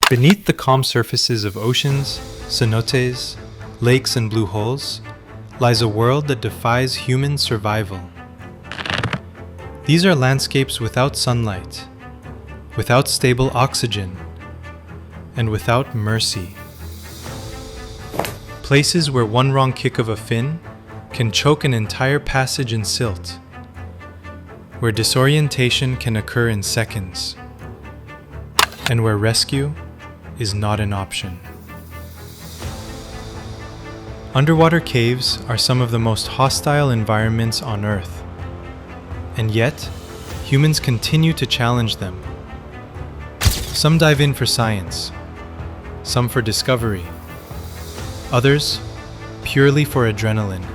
Beneath the calm surfaces of oceans, cenotes, lakes, and blue holes, lies a world that defies human survival. These are landscapes without sunlight, without stable oxygen, and without mercy. Places where one wrong kick of a fin can choke an entire passage in silt, where disorientation can occur in seconds, and where rescue is not an option. Underwater caves are some of the most hostile environments on Earth, and yet, humans continue to challenge them. Some dive in for science, some for discovery, others purely for adrenaline.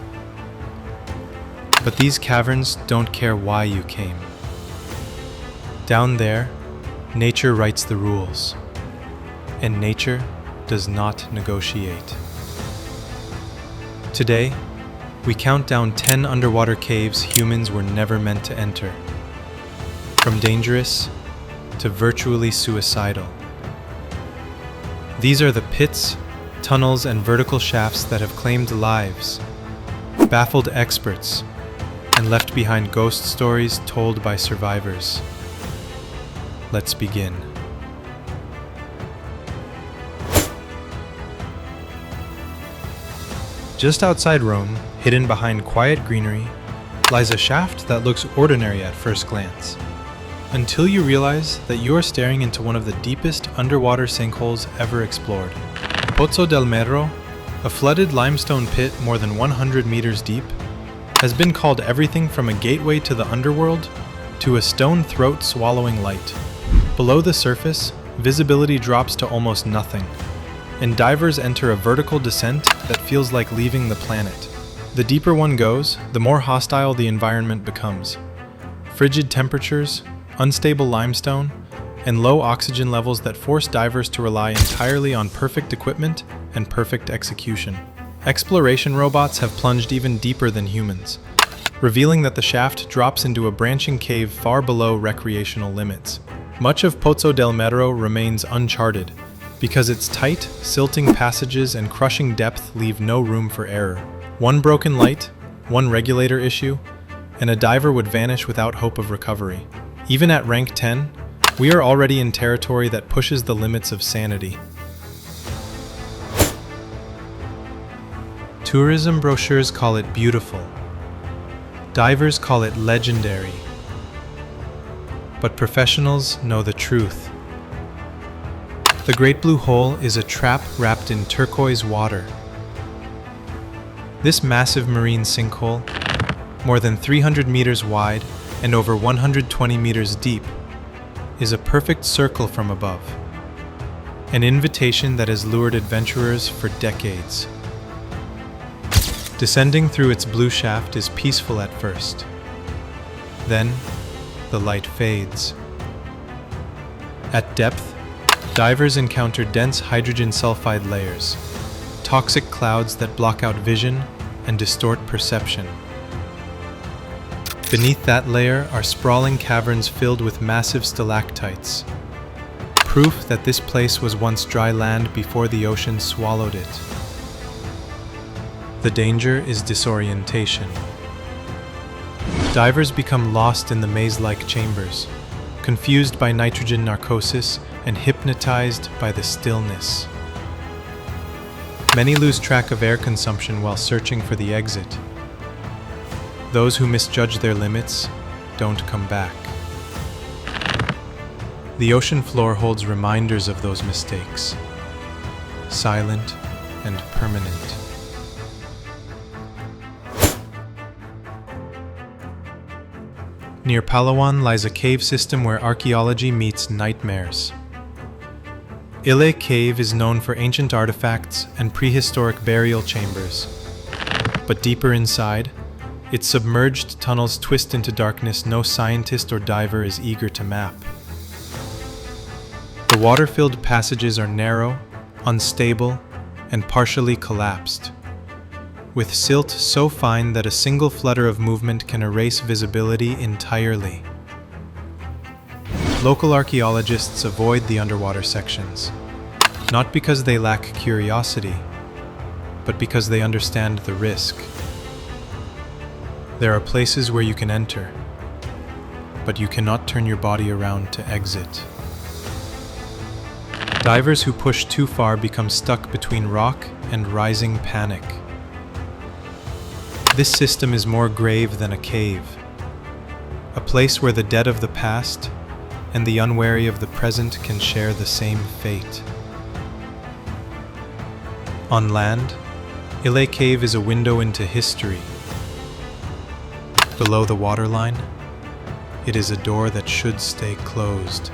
But these caverns don't care why you came. Down there, nature writes the rules, and nature does not negotiate. Today, we count down 10 underwater caves humans were never meant to enter. From dangerous to virtually suicidal. These are the pits, tunnels, and vertical shafts that have claimed lives, baffled experts, and left behind ghost stories told by survivors. Let's begin. Just outside Rome, hidden behind quiet greenery, lies a shaft that looks ordinary at first glance, until you realize that you are staring into one of the deepest underwater sinkholes ever explored. Pozzo del Merro, a flooded limestone pit more than 100 meters deep, has been called everything from a gateway to the underworld to a stone throat swallowing light. Below the surface, visibility drops to almost nothing, and divers enter a vertical descent that feels like leaving the planet. The deeper one goes, the more hostile the environment becomes. Frigid temperatures, unstable limestone, and low oxygen levels that force divers to rely entirely on perfect equipment and perfect execution. Exploration robots have plunged even deeper than humans, revealing that the shaft drops into a branching cave far below recreational limits. Much of Pozzo del Merro remains uncharted, because its tight, silting passages and crushing depth leave no room for error. One broken light, one regulator issue, and a diver would vanish without hope of recovery. Even at rank 10, we are already in territory that pushes the limits of sanity. Tourism brochures call it beautiful. Divers call it legendary. But professionals know the truth. The Great Blue Hole is a trap wrapped in turquoise water. This massive marine sinkhole, more than 300 meters wide and over 120 meters deep, is a perfect circle from above. An invitation that has lured adventurers for decades. Descending through its blue shaft is peaceful at first. Then, the light fades. At depth, divers encounter dense hydrogen sulfide layers, toxic clouds that block out vision and distort perception. Beneath that layer are sprawling caverns filled with massive stalactites, proof that this place was once dry land before the ocean swallowed it. The danger is disorientation. Divers become lost in the maze-like chambers, confused by nitrogen narcosis and hypnotized by the stillness. Many lose track of air consumption while searching for the exit. Those who misjudge their limits don't come back. The ocean floor holds reminders of those mistakes, silent and permanent. Near Palawan lies a cave system where archaeology meets nightmares. Ile Cave is known for ancient artifacts and prehistoric burial chambers. But deeper inside, its submerged tunnels twist into darkness no scientist or diver is eager to map. The water-filled passages are narrow, unstable, and partially collapsed, with silt so fine that a single flutter of movement can erase visibility entirely. Local archaeologists avoid the underwater sections, Not because they lack curiosity, but because they understand the risk. There are places where you can enter, but you cannot turn your body around to exit. Divers who push too far become stuck between rock and rising panic. This system is more grave than a cave, a place where the dead of the past and the unwary of the present can share the same fate. On land, Ile Cave is a window into history. Below the waterline, it is a door that should stay closed.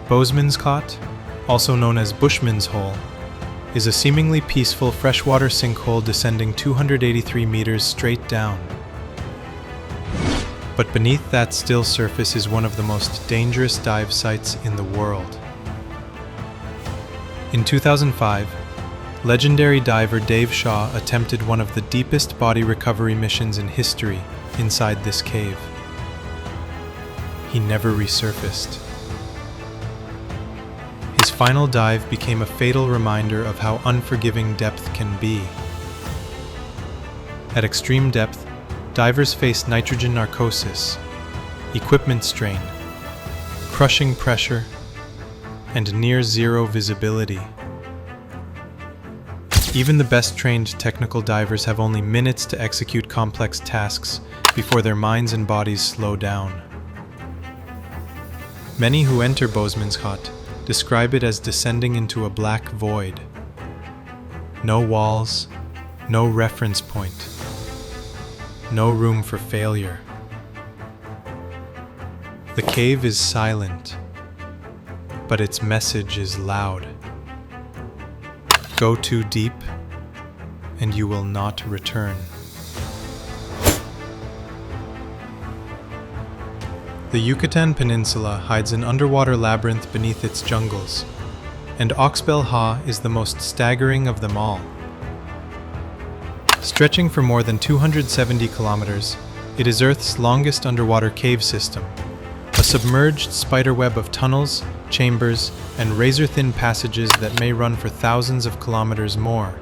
Bozeman's Cot, also known as Bushman's Hole, is a seemingly peaceful freshwater sinkhole descending 283 meters straight down. But beneath that still surface is one of the most dangerous dive sites in the world. In 2005, legendary diver Dave Shaw attempted one of the deepest body recovery missions in history inside this cave. He never resurfaced. His final dive became a fatal reminder of how unforgiving depth can be. At extreme depth, divers face nitrogen narcosis, equipment strain, crushing pressure, and near-zero visibility. Even the best-trained technical divers have only minutes to execute complex tasks before their minds and bodies slow down. Many who enter Bozeman's Cot describe it as descending into a black void. No walls, no reference point, no room for failure. The cave is silent, but its message is loud. Go too deep, and you will not return. The Yucatan Peninsula hides an underwater labyrinth beneath its jungles, and Oxbow Ha is the most staggering of them all. Stretching for more than 270 kilometers, it is Earth's longest underwater cave system, a submerged spiderweb of tunnels, chambers, and razor-thin passages that may run for thousands of kilometers more,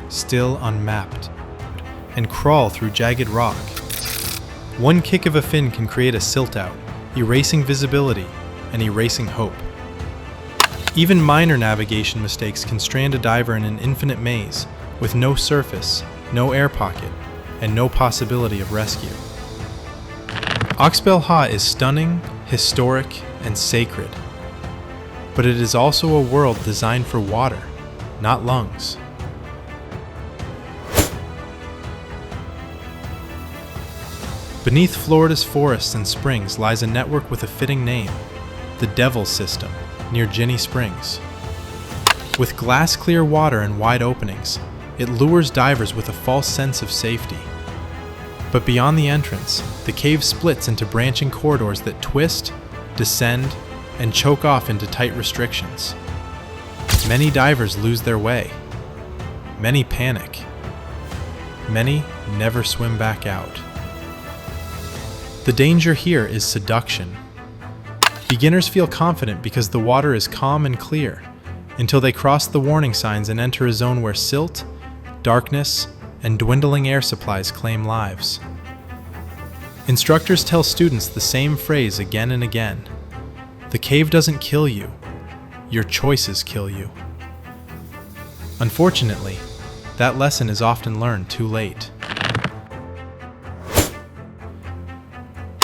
still unmapped, and crawl through jagged rock. One kick of a fin can create a silt out, erasing visibility and erasing hope. Even minor navigation mistakes can strand a diver in an infinite maze with no surface, no air pocket, and no possibility of rescue. Oxbow Ha is stunning, historic, and sacred. But it is also a world designed for water, not lungs. Beneath Florida's forests and springs lies a network with a fitting name, the Devil System, near Ginny Springs. With glass-clear water and wide openings, it lures divers with a false sense of safety. But beyond the entrance, the cave splits into branching corridors that twist, descend, and choke off into tight restrictions. Many divers lose their way. Many panic. Many never swim back out. The danger here is seduction. Beginners feel confident because the water is calm and clear, until they cross the warning signs and enter a zone where silt, darkness, and dwindling air supplies claim lives. Instructors tell students the same phrase again and again. The cave doesn't kill you, your choices kill you. Unfortunately, that lesson is often learned too late.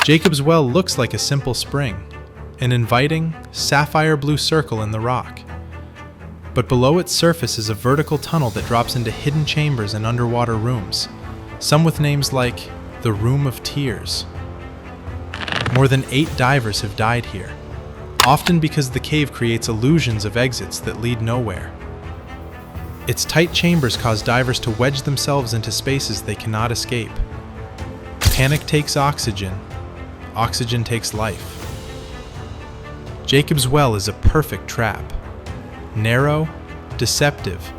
Jacob's Well looks like a simple spring, an inviting, sapphire blue circle in the rock. But below its surface is a vertical tunnel that drops into hidden chambers and underwater rooms, some with names like the Room of Tears. More than 8 divers have died here, often because the cave creates illusions of exits that lead nowhere. Its tight chambers cause divers to wedge themselves into spaces they cannot escape. Panic takes oxygen. Oxygen takes life. Jacob's Well is a perfect trap. Narrow, deceptive,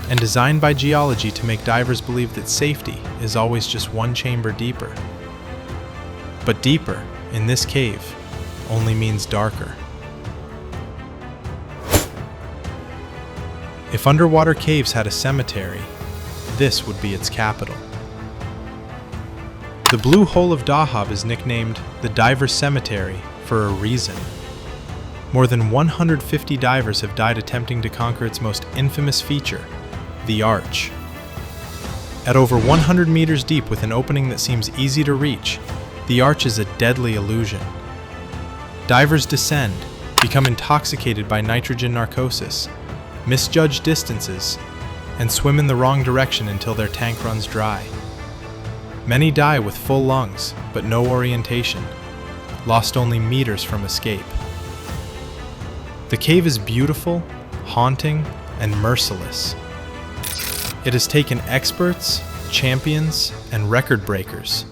and designed by geology to make divers believe that safety is always just one chamber deeper. But deeper, in this cave, only means darker. If underwater caves had a cemetery, this would be its capital. The Blue Hole of Dahab is nicknamed the Diver's Cemetery for a reason. More than 150 divers have died attempting to conquer its most infamous feature, the arch. At over 100 meters deep with an opening that seems easy to reach, the arch is a deadly illusion. Divers descend, become intoxicated by nitrogen narcosis, misjudge distances, and swim in the wrong direction until their tank runs dry. Many die with full lungs, but no orientation, lost only meters from escape. The cave is beautiful, haunting, and merciless. It has taken experts, champions, and record breakers.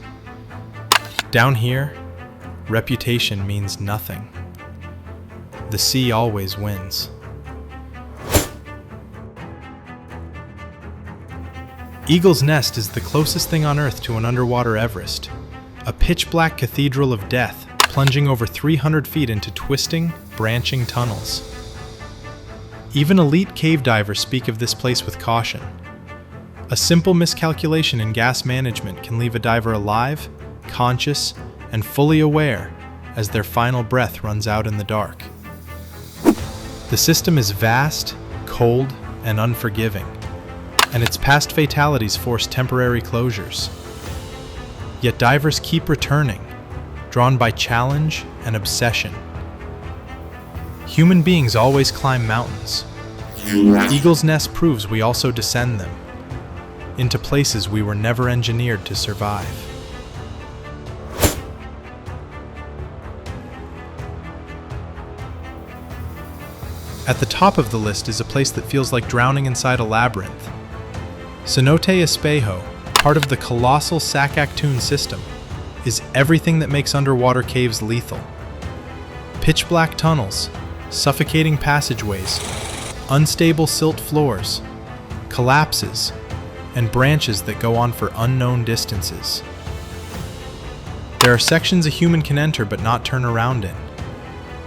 Down here, reputation means nothing. The sea always wins. Eagle's Nest is the closest thing on Earth to an underwater Everest, a pitch-black cathedral of death plunging over 300 feet into twisting, branching tunnels. Even elite cave divers speak of this place with caution. A simple miscalculation in gas management can leave a diver alive, conscious, and fully aware as their final breath runs out in the dark. The system is vast, cold, and unforgiving, and its past fatalities force temporary closures. Yet divers keep returning, drawn by challenge and obsession. Human beings always climb mountains. Eagle's Nest proves we also descend them, into places we were never engineered to survive. At the top of the list is a place that feels like drowning inside a labyrinth. Cenote Espejo, part of the colossal Saskatoon system, is everything that makes underwater caves lethal. Pitch-black tunnels, suffocating passageways, unstable silt floors, collapses, and branches that go on for unknown distances. There are sections a human can enter but not turn around in.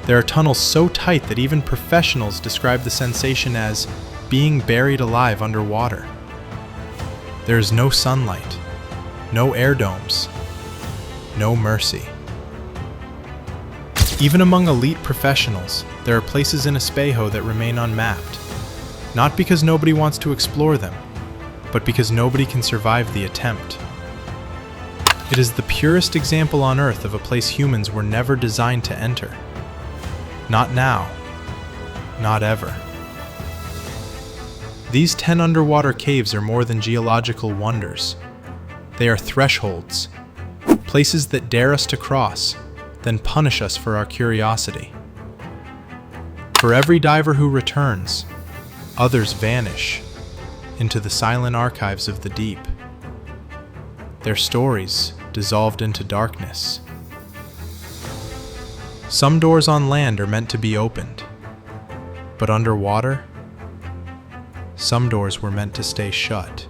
There are tunnels so tight that even professionals describe the sensation as being buried alive underwater. There is no sunlight, no air domes, no mercy. Even among elite professionals, there are places in Espejo that remain unmapped, not because nobody wants to explore them, but because nobody can survive the attempt. It is the purest example on Earth of a place humans were never designed to enter. Not now, not ever. These 10 underwater caves are more than geological wonders. They are thresholds, places that dare us to cross, then punish us for our curiosity. For every diver who returns, others vanish into the silent archives of the deep. Their stories dissolved into darkness. Some doors on land are meant to be opened, but underwater, some doors were meant to stay shut.